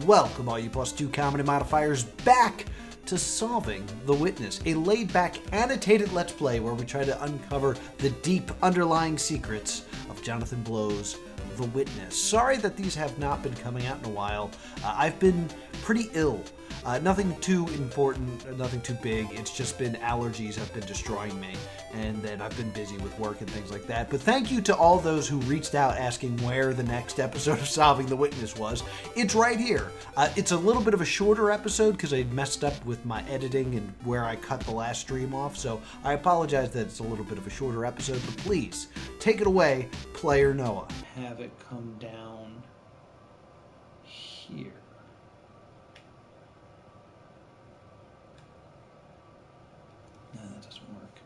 Welcome, all you +2 comedy modifiers, back to Solving the Witness, a laid-back, annotated Let's Play where we try to uncover the deep underlying secrets of Jonathan Blow's The Witness. Sorry that these have not been coming out in a while. I've been pretty ill. Nothing too important, nothing too big. It's just been allergies have been destroying me, and then I've been busy with work and things like that. But thank you to all those who reached out asking where the next episode of Solving the Witness was. It's right here. It's a little bit of a shorter episode because I messed up with my editing and where I cut the last stream off, so I apologize that it's a little bit of a shorter episode, but please, take it away, Player Noah. Have it come down here. No, that doesn't work.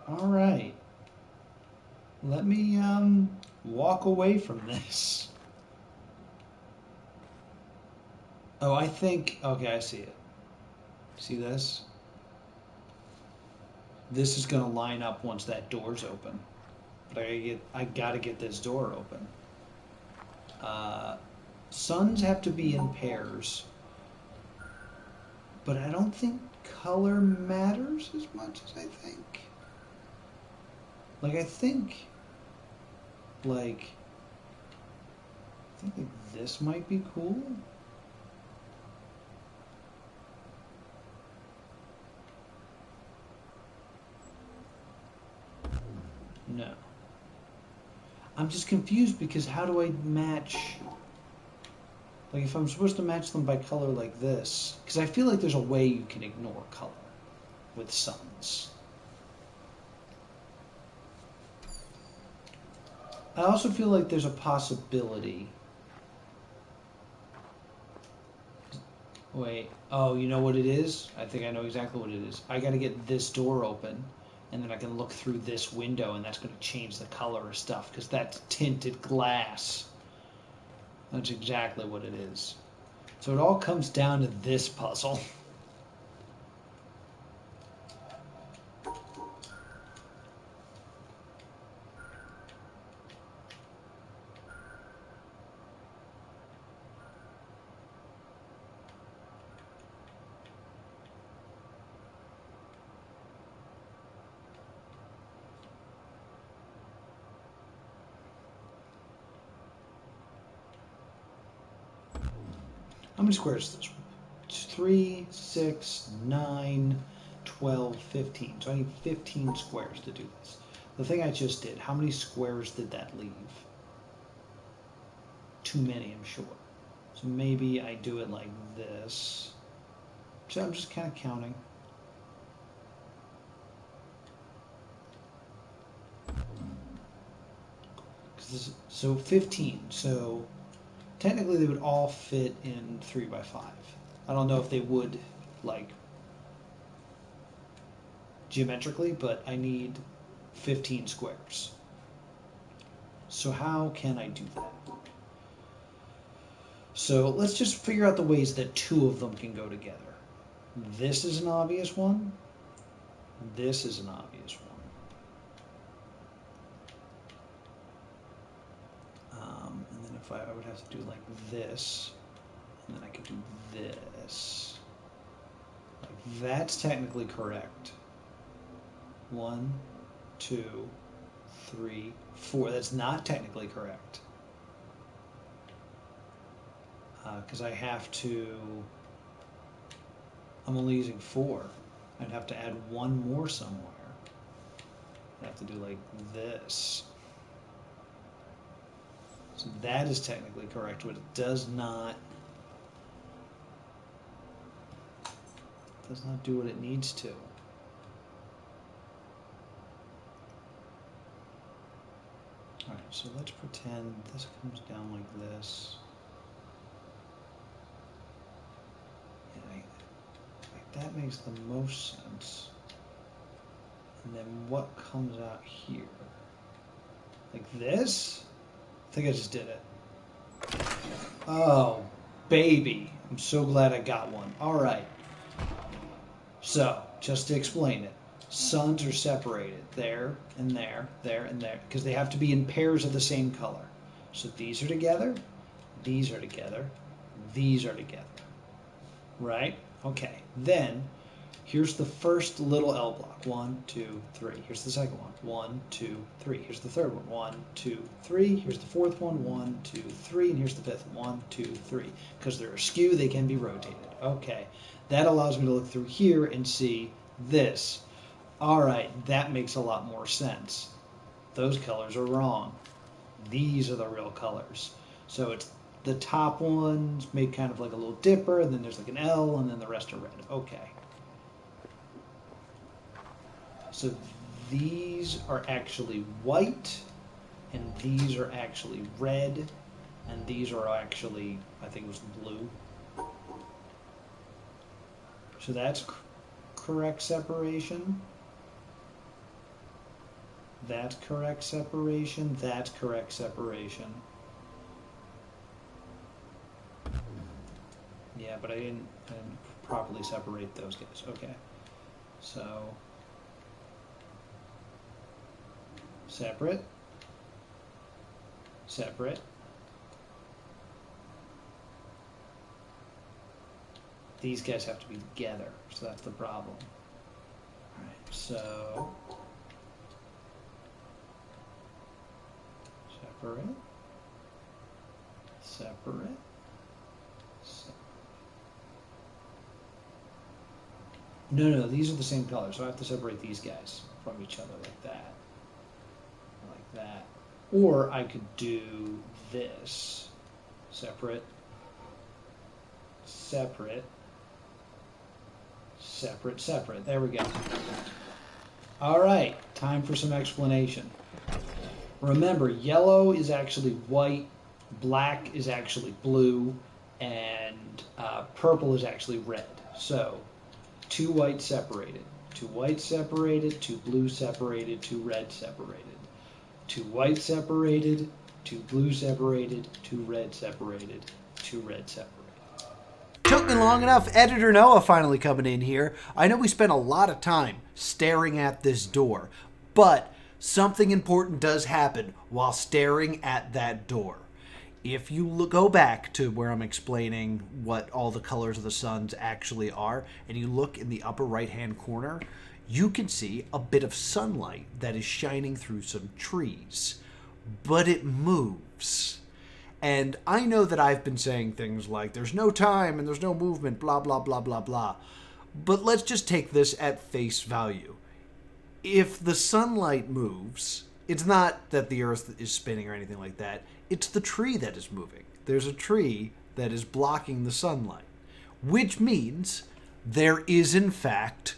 All right. Let me walk away from this. Oh, I think, okay, I see it. See this? This is going to line up once that door's open. But I gotta get this door open. Suns have to be in pairs. But I don't think color matters as much as I think. I think this might be cool. No. I'm just confused because how do I match... if I'm supposed to match them by color like this... Because I feel like there's a way you can ignore color with suns. I also feel like there's a possibility... Wait. Oh, you know what it is? I think I know exactly what it is. I gotta get this door open, and then I can look through this window, and that's going to change the color of stuff, because that's tinted glass. That's exactly what it is. So it all comes down to this puzzle. How many squares is this one? 3, 6, 9, 12, 15. So I need 15 squares to do this. The thing I just did, how many squares did that leave? Too many, I'm sure. So maybe I do it like this. So I'm just kind of counting. So 15. So technically they would all fit in 3 by 5. I don't know if they would, geometrically, but I need 15 squares. So how can I do that? So let's just figure out the ways that 2 of them can go together. This is an obvious one. This is an obvious one. And then if I would have to do like this, and then I could do this. That's technically correct. 1, 2, 3, 4. That's not technically correct. Because I have to... I'm only using 4. I'd have to add 1 more somewhere. I'd have to do like this. So that is technically correct, but it does not do what it needs to. Alright, so let's pretend this comes down like this. Yeah, that makes the most sense. And then what comes out here? Like this? I think I just did it. Oh, baby. I'm so glad I got one. All right. So, just to explain it. suns are separated there and there, there and there, because they have to be in pairs of the same color. So these are together, these are together, these are together. Right? Okay. Then here's the first little L block. 1, 2, 3. Here's the second one. 1, 2, 3. Here's the third one. 1, 2, 3. Here's the fourth one. 1, 2, 3. And here's the fifth one. 1, 2, 3. Because they're askew, they can be rotated. Okay. That allows me to look through here and see this. All right, that makes a lot more sense. Those colors are wrong. These are the real colors. So it's the top ones made kind of like a little dipper, and then there's like an L, and then the rest are red. Okay. So these are actually white, and these are actually red, and these are actually, I think it was blue. So that's correct separation. That's correct separation. That's correct separation. Yeah, but I didn't properly separate those guys. Okay. So, separate, separate. These guys have to be together, so that's the problem. All right, so separate, separate, separate. No, these are the same color, so I have to separate these guys from each other like that. Like that. Or I could do this. Separate, separate, separate, separate. There we go. All right, time for some explanation. Remember, yellow is actually white, black is actually blue, and purple is actually red. So, 2 white separated, 2 white separated, 2 blue separated, 2 red separated, 2 white separated, 2 blue separated, 2 red separated, 2 red separated. Took me long enough. Editor Noah finally coming in here. I know we spent a lot of time staring at this door, but something important does happen while staring at that door. If you go back to where I'm explaining what all the colors of the suns actually are, and you look in the upper right-hand corner, you can see a bit of sunlight that is shining through some trees. But it moves. And I know that I've been saying things like, there's no time and there's no movement, blah, blah, blah, blah, blah. But let's just take this at face value. If the sunlight moves, it's not that the earth is spinning or anything like that. It's the tree that is moving. There's a tree that is blocking the sunlight, which means there is, in fact,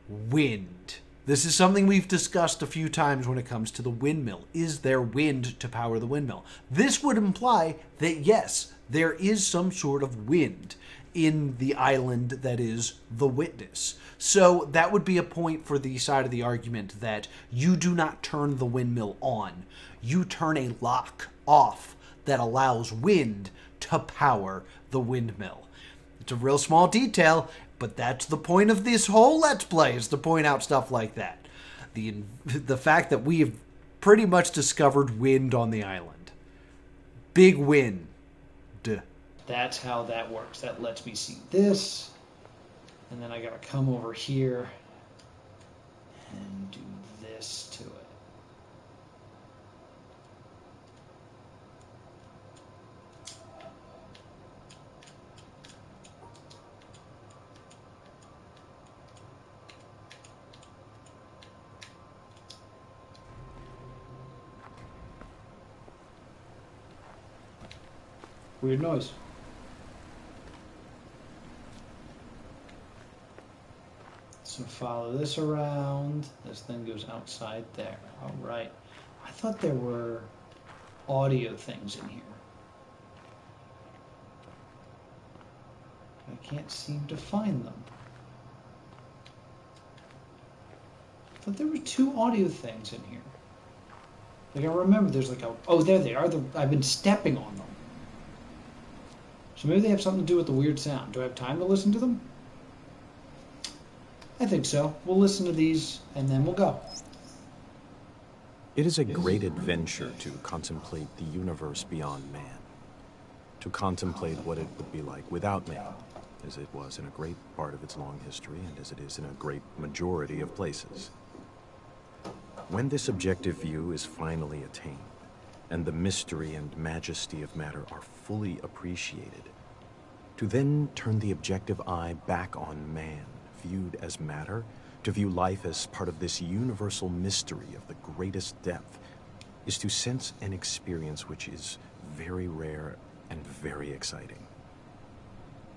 wind. This is something we've discussed a few times when it comes to the windmill. Is there wind to power the windmill? This would imply that, yes, there is some sort of wind in the island that is the witness. So that would be a point for the side of the argument that you do not turn the windmill on. You turn a lock off that allows wind to power the windmill. It's a real small detail, but that's the point of this whole Let's Play, is to point out stuff like that. The fact that we have pretty much discovered wind on the island. Big wind. That's how that works. That lets me see this. And then I gotta come over here and do this to it. Weird noise. So follow this around. This thing goes outside there. All right. I thought there were audio things in here. I can't seem to find them. I thought there were 2 audio things in here. Like I remember there's like a... Oh, there they are. I've been stepping on them. So maybe they have something to do with the weird sound. Do I have time to listen to them? I think so. We'll listen to these and then we'll go. It is a great adventure to contemplate the universe beyond man, to contemplate what it would be like without man, as it was in a great part of its long history and as it is in a great majority of places. When this objective view is finally attained, and the mystery and majesty of matter are fully appreciated, to then turn the objective eye back on man, viewed as matter, to view life as part of this universal mystery of the greatest depth, is to sense an experience which is very rare and very exciting.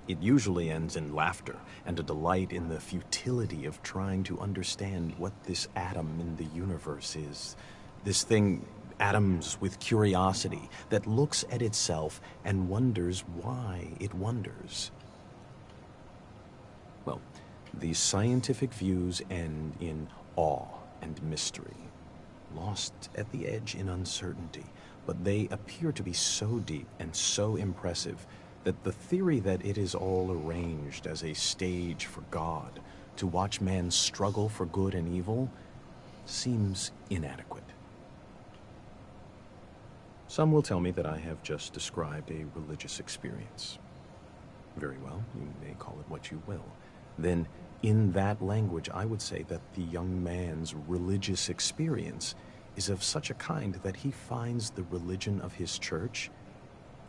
It usually ends in laughter and a delight in the futility of trying to understand what this atom in the universe is. This thing, atoms with curiosity, that looks at itself and wonders why it wonders. Well, these scientific views end in awe and mystery, lost at the edge in uncertainty, but they appear to be so deep and so impressive that the theory that it is all arranged as a stage for God to watch man struggle for good and evil seems inadequate. Some will tell me that I have just described a religious experience. Very well, you may call it what you will. Then, in that language, I would say that the young man's religious experience is of such a kind that he finds the religion of his church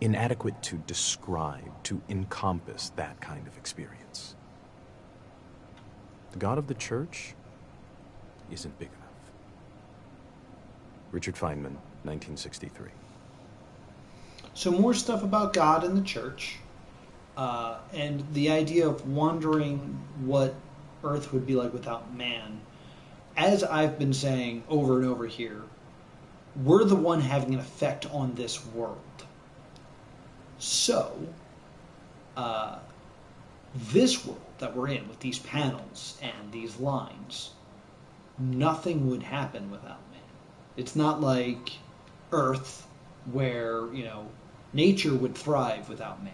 inadequate to describe, to encompass that kind of experience. The God of the church isn't big enough. Richard Feynman, 1963. So more stuff about God and the church, and the idea of wondering what Earth would be like without man. As I've been saying over and over here, we're the one having an effect on this world. So, this world that we're in with these panels and these lines, nothing would happen without man. It's not like Earth where, nature would thrive without man.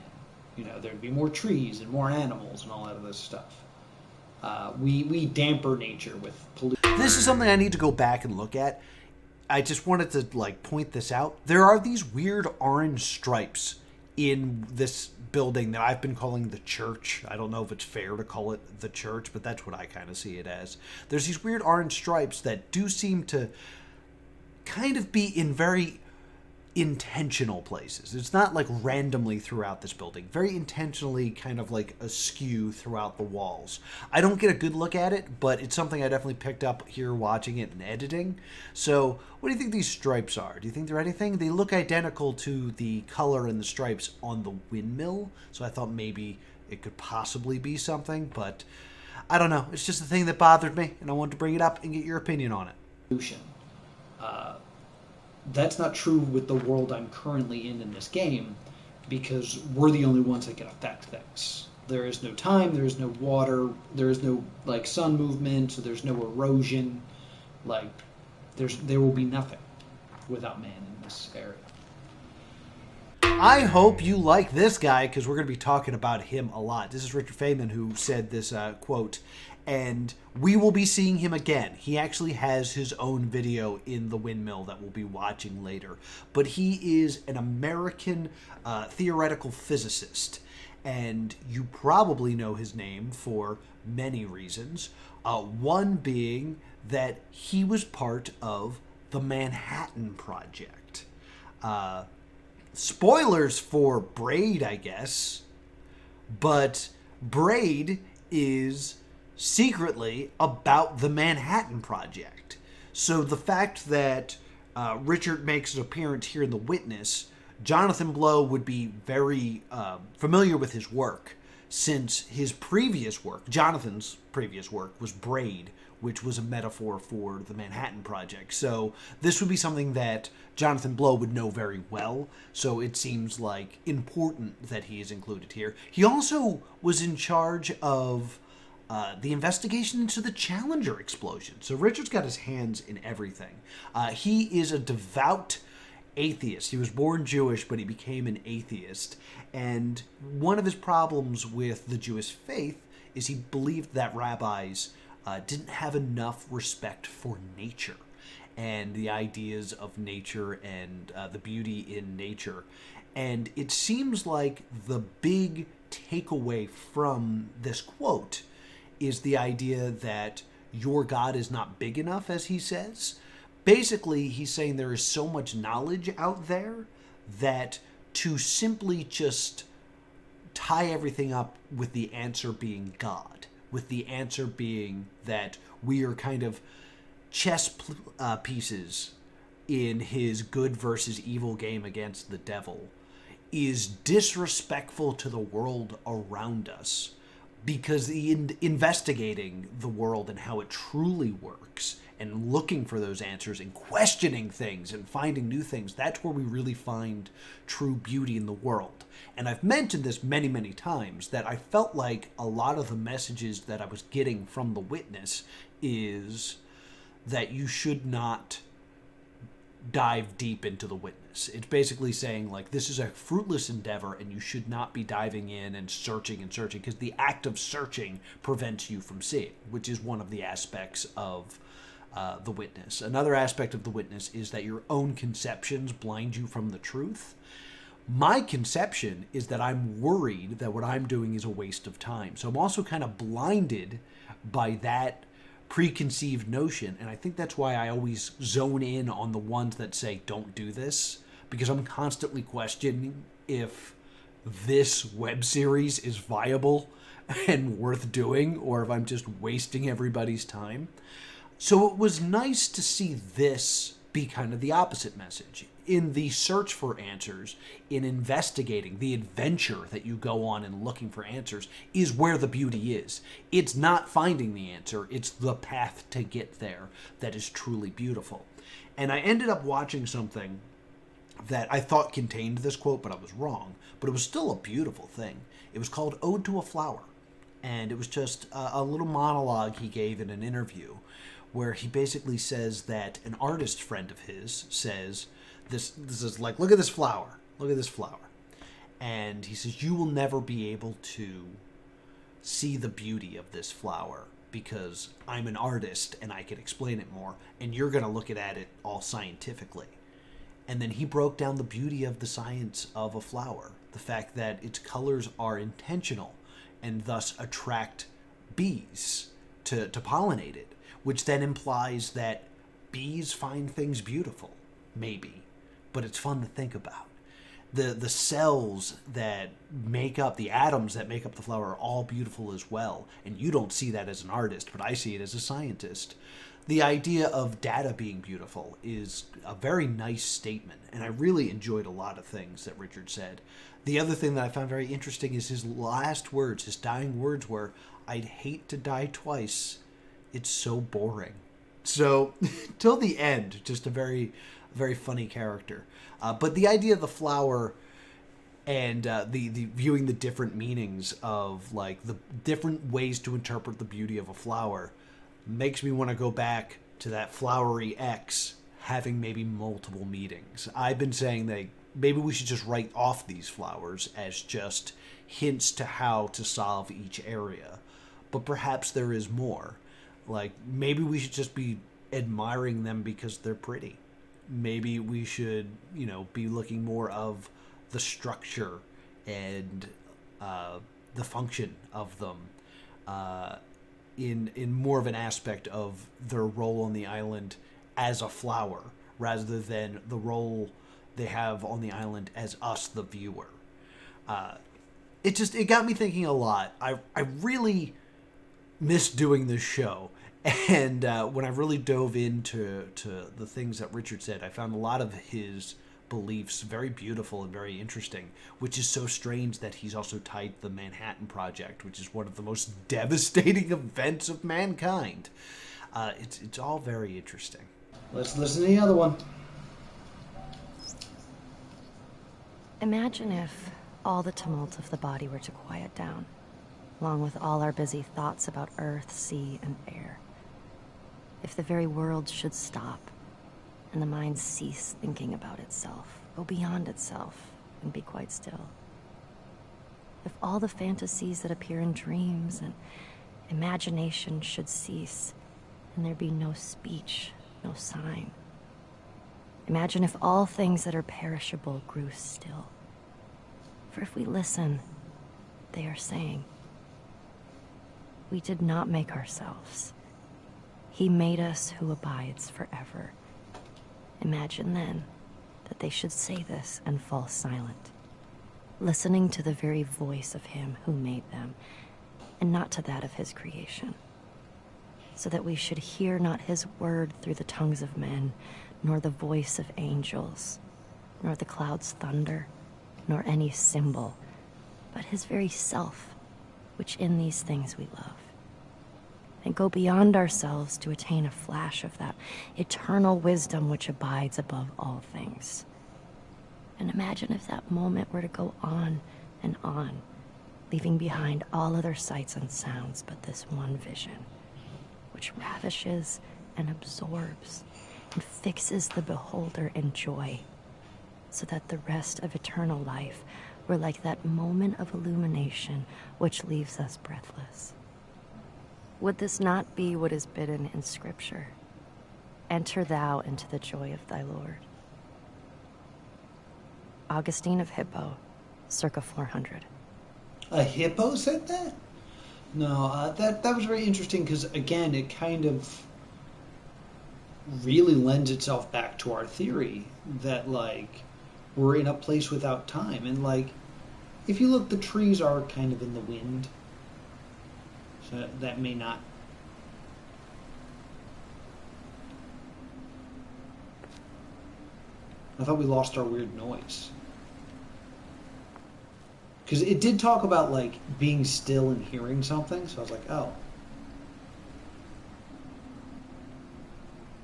There'd be more trees and more animals and all that other stuff. We damper nature with pollution. This is something I need to go back and look at. I just wanted to point this out. There are these weird orange stripes in this building that I've been calling the church. I don't know if it's fair to call it the church, but that's what I kind of see it as. There's these weird orange stripes that do seem to kind of be in very intentional places. It's not randomly throughout this building. Very intentionally kind of askew throughout the walls. I don't get a good look at it, but it's something I definitely picked up here watching it and editing. So what do you think these stripes are? Do you think they're anything? They look identical to the color and the stripes on the windmill, so I thought maybe it could possibly be something, but I don't know. It's just a thing that bothered me, and I wanted to bring it up and get your opinion on it. That's not true with the world I'm currently in this game, because we're the only ones that can affect things. There is no time, there is no water, there is no sun movement, so there's no erosion. There will be nothing without man in this area. I hope you like this guy, because we're going to be talking about him a lot. This is Richard Feynman who said this quote, and we will be seeing him again. He actually has his own video in the windmill that we'll be watching later. But he is an American theoretical physicist, and you probably know his name for many reasons. One being that he was part of the Manhattan Project. Spoilers for Braid, I guess, but Braid is secretly about the Manhattan Project. So the fact that Richard makes an appearance here in The Witness, Jonathan Blow would be very familiar with his work, since his previous work, Jonathan's previous work, was Braid, which was a metaphor for the Manhattan Project. So this would be something that Jonathan Blow would know very well, so it seems important that he is included here. He also was in charge of the investigation into the Challenger explosion. So Richard's got his hands in everything. He is a devout atheist. He was born Jewish, but he became an atheist. And one of his problems with the Jewish faith is he believed that rabbis didn't have enough respect for nature and the ideas of nature and the beauty in nature. And it seems like the big takeaway from this quote is the idea that your God is not big enough, as he says. Basically, he's saying there is so much knowledge out there that to simply just tie everything up with the answer being God, with the answer being that we are kind of chess pieces in his good versus evil game against the devil, is disrespectful to the world around us, because investigating the world and how it truly works and looking for those answers and questioning things and finding new things, that's where we really find true beauty in the world. And I've mentioned this many, many times, that I felt like a lot of the messages that I was getting from The Witness is that you should not dive deep into The Witness. It's basically saying, like, this is a fruitless endeavor and you should not be diving in and searching, because the act of searching prevents you from seeing, which is one of the aspects of The Witness. Another aspect of The Witness is that your own conceptions blind you from the truth. My conception is that I'm worried that what I'm doing is a waste of time. So I'm also kind of blinded by that preconceived notion, and I think that's why I always zone in on the ones that say don't do this, because I'm constantly questioning if this web series is viable and worth doing, or if I'm just wasting everybody's time. So it was nice to see this be kind of the opposite message. In the search for answers, in investigating, the adventure that you go on in looking for answers is where the beauty is. It's not finding the answer, it's the path to get there that is truly beautiful. And I ended up watching something that I thought contained this quote, but I was wrong. But it was still a beautiful thing. It was called Ode to a Flower. And it was just a little monologue he gave in an interview where he basically says that an artist friend of his says, this is like, look at this flower. Look at this flower. And he says, you will never be able to see the beauty of this flower because I'm an artist and I can explain it more. And you're going to look at it all scientifically. And then he broke down the beauty of the science of a flower. The fact that its colors are intentional and thus attract bees to pollinate it, which then implies that bees find things beautiful, maybe. But it's fun to think about. The cells that make up, the atoms that make up the flower are all beautiful as well. And you don't see that as an artist, but I see it as a scientist. The idea of data being beautiful is a very nice statement, and I really enjoyed a lot of things that Richard said. The other thing that I found very interesting is his last words, his dying words were, I'd hate to die twice. It's so boring. So, till the end, just a very, very funny character. But the idea of the flower and the viewing the different meanings of, like, the different ways to interpret the beauty of a flower makes me want to go back to that flowery X having maybe multiple meanings. I've been saying that maybe we should just write off these flowers as just hints to how to solve each area. But perhaps there is more. Like, maybe we should just be admiring them because they're pretty. Maybe we should, be looking more of the structure and the function of them in more of an aspect of their role on the island as a flower, rather than the role they have on the island as us, the viewer. It got me thinking a lot. I really miss doing this show. And when I really dove into the things that Richard said, I found a lot of his beliefs very beautiful and very interesting, which is so strange that he's also tied to the Manhattan Project, which is one of the most devastating events of mankind. It's all very interesting. Let's listen to the other one. Imagine if all the tumult of the body were to quiet down, along with all our busy thoughts about earth, sea, and air. If the very world should stop, and the mind cease thinking about itself, go beyond itself, and be quite still. If all the fantasies that appear in dreams imagination should cease, and there be no speech, no sign. Imagine if all things that are perishable grew still. For if we listen, they are saying, we did not make ourselves. He made us who abides forever. Imagine then that they should say this and fall silent, listening to the very voice of him who made them, and not to that of his creation, so that we should hear not his word through the tongues of men, nor the voice of angels, nor the clouds' thunder, nor any symbol, but his very self, which in these things we love, and go beyond ourselves to attain a flash of that eternal wisdom which abides above all things. And imagine if that moment were to go on and on, leaving behind all other sights and sounds but this one vision, which ravishes and absorbs and fixes the beholder in joy, so that the rest of eternal life were like that moment of illumination which leaves us breathless. Would this not be what is bidden in Scripture? Enter thou into the joy of thy Lord. Augustine of Hippo, circa 400. A hippo said that? No, that was very interesting because, again, it kind of really lends itself back to our theory that, like, we're in a place without time. And, like, if you look, the trees are kind of in the wind. So that may not... I thought we lost our weird noise. Because it did talk about, like, being still and hearing something, so I was like, oh.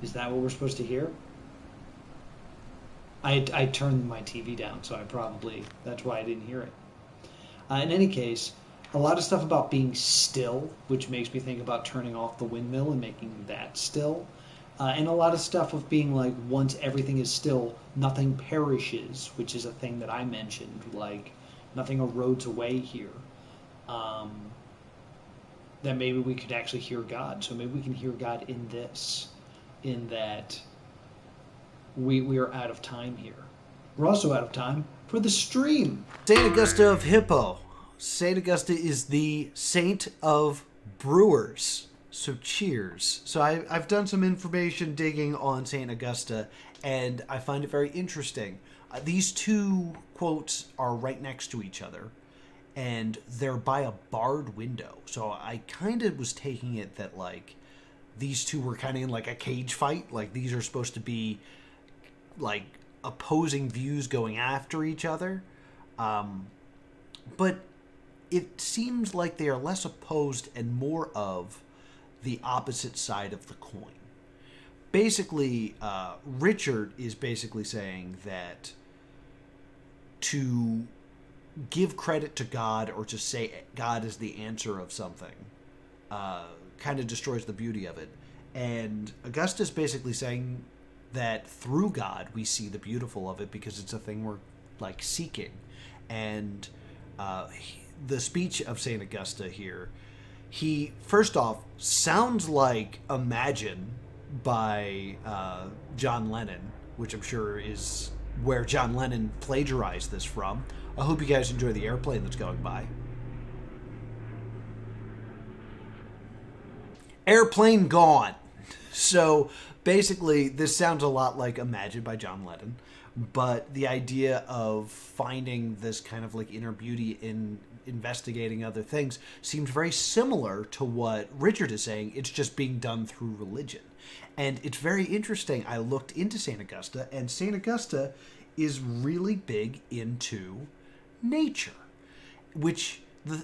Is that what we're supposed to hear? I turned my TV down, so that's why I didn't hear it. In any case, a lot of stuff about being still, which makes me think about turning off the windmill and making that still. And a lot of stuff of being like, once everything is still, nothing perishes, which is a thing that I mentioned, like, nothing erodes away here. That maybe we could actually hear God. So maybe we can hear God in this, in that we are out of time here. We're also out of time for the stream. St. Augusta of Hippo. St. Augusta is the saint of brewers. So cheers. So I've done some information digging on St. Augusta, and I find it very interesting. These two quotes are right next to each other, and they're by a barred window. So I kind of was taking it that, like, these two were kind of in, like, a cage fight. Like, these are supposed to be, like, opposing views going after each other. But it seems like they are less opposed and more of the opposite side of the coin. Basically, Richard is basically saying that to give credit to God or to say God is the answer of something kind of destroys the beauty of it. And Augustus basically saying that through God we see the beautiful of it because it's a thing we're, like, seeking. And the speech of St. Augusta here, he, first off, sounds like Imagine by John Lennon, which I'm sure is where John Lennon plagiarized this from. I hope you guys enjoy the airplane that's going by. Airplane gone. So basically, this sounds a lot like Imagine by John Lennon, but the idea of finding this kind of, like, inner beauty in investigating other things seems very similar to what Richard is saying. It's just being done through religion. And it's very interesting. I looked into St. Augusta, and St. Augusta is really big into nature, which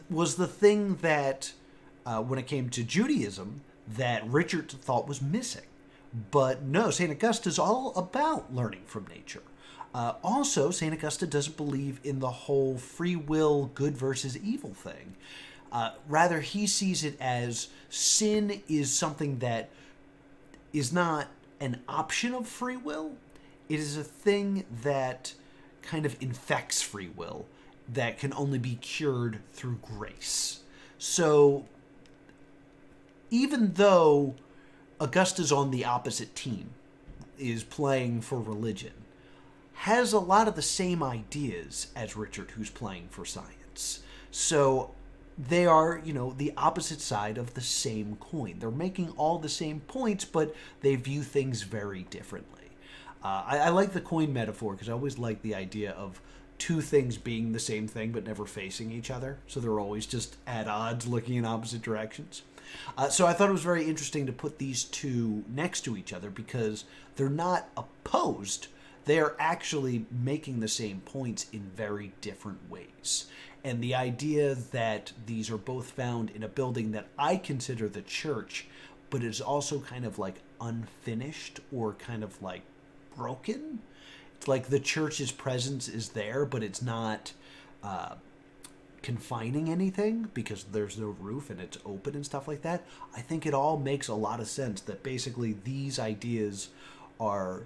was the thing that, when it came to Judaism, that Richard thought was missing. But no, St. Augusta is all about learning from nature. Also, St. Augusta doesn't believe in the whole free will, good versus evil thing. Rather, he sees it as sin is something that is not an option of free will. It is a thing that kind of infects free will that can only be cured through grace. So even though Augusta's on the opposite team, is playing for religion, has a lot of the same ideas as Richard, who's playing for science. So they are, the opposite side of the same coin. They're making all the same points, but they view things very differently. I like the coin metaphor because I always like the idea of two things being the same thing but never facing each other. So they're always just at odds, looking in opposite directions. So I thought it was very interesting to put these two next to each other because they're not opposed. They are actually making the same points in very different ways. And the idea that these are both found in a building that I consider the church, but is also kind of like unfinished or kind of like broken. It's like the church's presence is there, but it's not confining anything because there's no roof and it's open and stuff like that. I think it all makes a lot of sense that basically these ideas are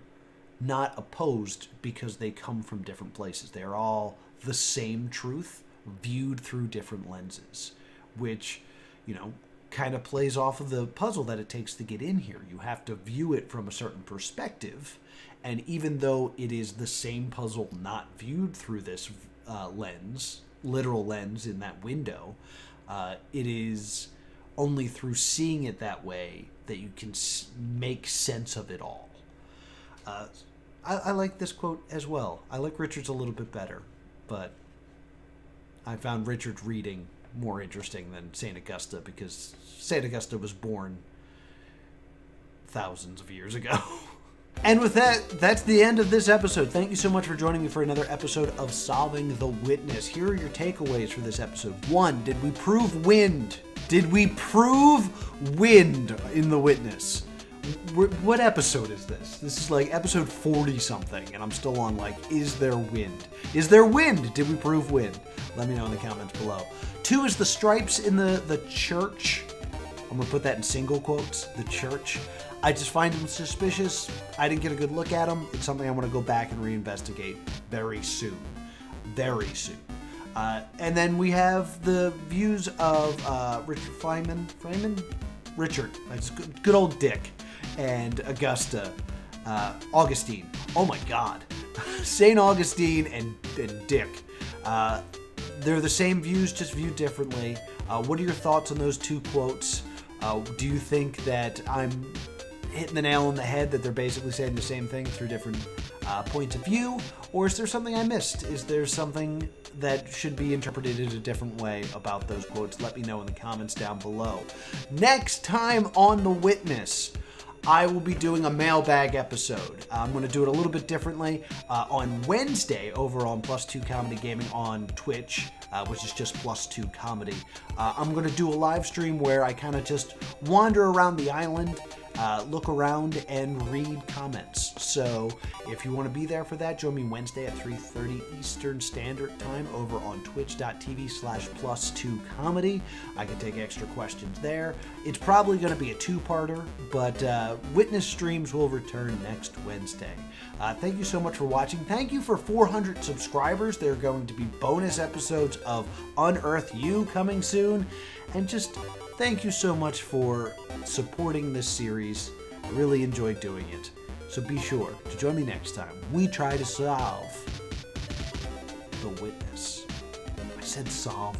not opposed because they come from different places. They are all the same truth viewed through different lenses, which, kind of plays off of the puzzle that it takes to get in here. You have to view it from a certain perspective, and even though it is the same puzzle not viewed through this literal lens in that window, it is only through seeing it that way that you can make sense of it all. I like this quote as well. I like Richard's a little bit better, but I found Richard's reading more interesting than St. Augusta because St. Augusta was born thousands of years ago. And with that, that's the end of this episode. Thank you so much for joining me for another episode of Solving the Witness. Here are your takeaways for this episode. 1, did we prove wind? Did we prove wind in The Witness? What episode is this? This is like episode 40-something, and I'm still on is there wind? Is there wind? Did we prove wind? Let me know in the comments below. 2 is the stripes in the church. I'm going to put that in single quotes, the church. I just find them suspicious. I didn't get a good look at them. It's something I want to go back and reinvestigate very soon. Very soon. And then we have the views of Richard Feynman? Richard. That's good old Dick. And Augusta. Augustine. Oh my God. St. Augustine and Dick. They're the same views, just viewed differently. What are your thoughts on those two quotes? Do you think that I'm hitting the nail on the head, that they're basically saying the same thing through different points of view? Or is there something I missed? Is there something that should be interpreted in a different way about those quotes? Let me know in the comments down below. Next time on The Witness, I will be doing a mailbag episode. I'm going to do it a little bit differently. On Wednesday, over on Plus2 Comedy Gaming on Twitch, which is just Plus2 Comedy, I'm going to do a live stream where I kind of just wander around the island, look around, and read comments. So if you want to be there for that, join me Wednesday at 3:30 Eastern Standard Time over on twitch.tv/plus2comedy. I can take extra questions there. It's probably going to be a two-parter, but Witness streams will return next Wednesday. Thank you so much for watching. Thank you for 400 subscribers. There are going to be bonus episodes of Unearth You coming soon. And just thank you so much for supporting this series. I really enjoyed doing it. So be sure to join me next time. We try to solve the witness. I said solve.